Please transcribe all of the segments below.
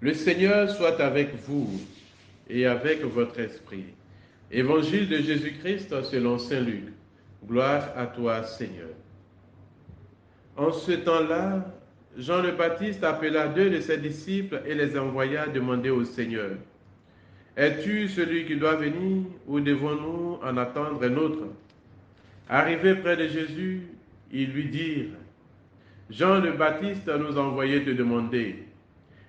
Le Seigneur soit avec vous et avec votre esprit. Évangile de Jésus-Christ selon saint Luc. Gloire à toi, Seigneur. En ce temps-là, Jean le Baptiste appela 2 de ses disciples et les envoya demander au Seigneur: Es-tu celui qui doit venir ou devons-nous en attendre un autre? Arrivés près de Jésus, ils lui dirent: Jean le Baptiste nous a envoyé te demander: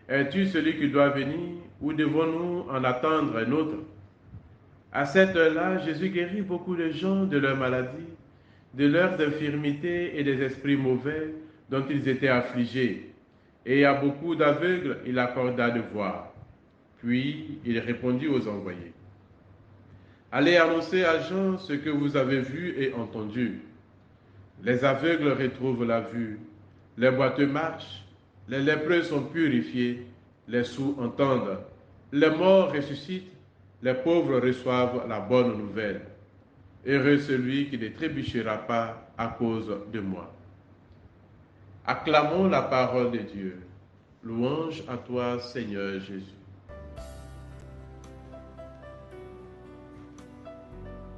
Es-tu celui qui doit venir ou devons-nous en attendre un autre? À cette heure-là, Jésus guérit beaucoup de gens de leurs maladies, de leurs infirmités et des esprits mauvais dont ils étaient affligés. Et à beaucoup d'aveugles, il accorda de voir. Puis il répondit aux envoyés: Allez annoncer à Jean ce que vous avez vu et entendu. Les aveugles retrouvent la vue, les boiteux marchent, les lépreux sont purifiés, les sourds entendent, les morts ressuscitent, les pauvres reçoivent la bonne nouvelle. Heureux celui qui ne trébuchera pas à cause de moi. Acclamons la parole de Dieu. Louange à toi, Seigneur Jésus.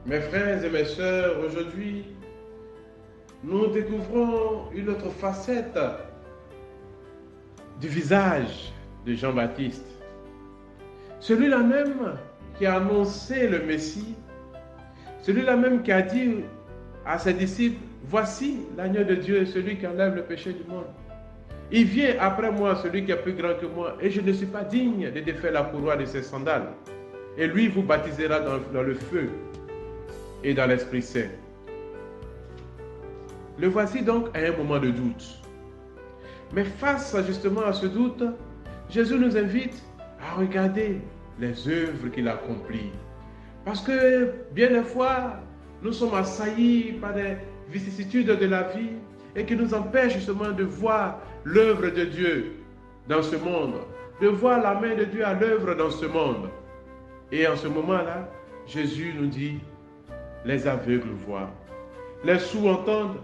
Mes frères et mes sœurs, aujourd'hui, nous découvrons une autre facette du visage de Jean-Baptiste. Celui-là même qui a annoncé le Messie, celui-là même qui a dit à ses disciples: Voici l'agneau de Dieu, celui qui enlève le péché du monde. Il vient après moi, celui qui est plus grand que moi, et je ne suis pas digne de défaire la courroie de ses sandales. Et lui vous baptisera dans le feu et dans l'Esprit Saint. Le voici donc à un moment de doute. Mais face justement à ce doute, Jésus nous invite à regarder les œuvres qu'il accomplit. Parce que bien des fois, nous sommes assaillis par des vicissitudes de la vie et qui nous empêchent justement de voir l'œuvre de Dieu dans ce monde, de voir la main de Dieu à l'œuvre dans ce monde. Et en ce moment-là, Jésus nous dit: les aveugles voient, les sourds entendent,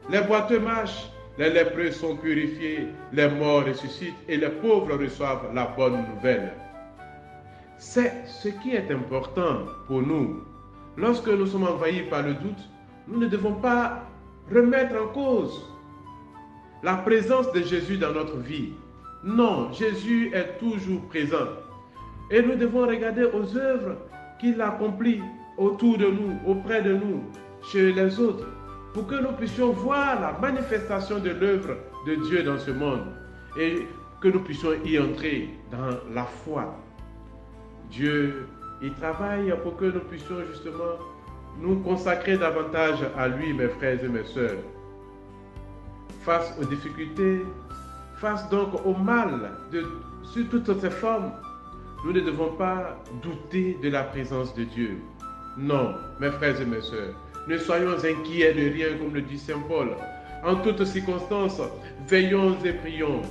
les boiteux marchent, les lépreux sont purifiés, les morts ressuscitent et les pauvres reçoivent la bonne nouvelle. C'est ce qui est important pour nous. Lorsque nous sommes envahis par le doute, nous ne devons pas remettre en cause la présence de Jésus dans notre vie. Non, Jésus est toujours présent. Et nous devons regarder aux œuvres qu'il accomplit autour de nous, auprès de nous, chez les autres, pour que nous puissions voir la manifestation de l'œuvre de Dieu dans ce monde et que nous puissions y entrer dans la foi. Dieu, il travaille pour que nous puissions justement nous consacrer davantage à lui, mes frères et mes sœurs. Face aux difficultés, face donc au mal, sur toutes ces formes, nous ne devons pas douter de la présence de Dieu. Non, mes frères et mes sœurs, ne soyons inquiets de rien, comme le dit saint Paul. En toutes circonstances, veillons et prions.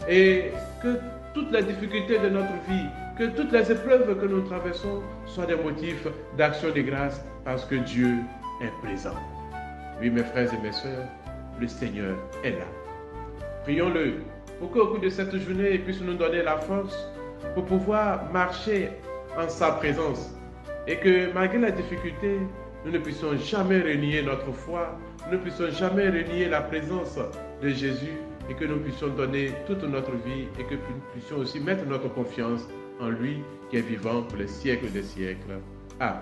Et que toutes les difficultés de notre vie, que toutes les épreuves que nous traversons soient des motifs d'action de grâce parce que Dieu est présent. Oui, mes frères et mes sœurs, le Seigneur est là. Prions-le pour qu'au cours de cette journée, il puisse nous donner la force pour pouvoir marcher en sa présence et que malgré la difficulté, nous ne puissions jamais renier notre foi, nous ne puissions jamais renier la présence de Jésus et que nous puissions donner toute notre vie et que nous puissions aussi mettre notre confiance en lui qui est vivant pour les siècles des siècles. Amen.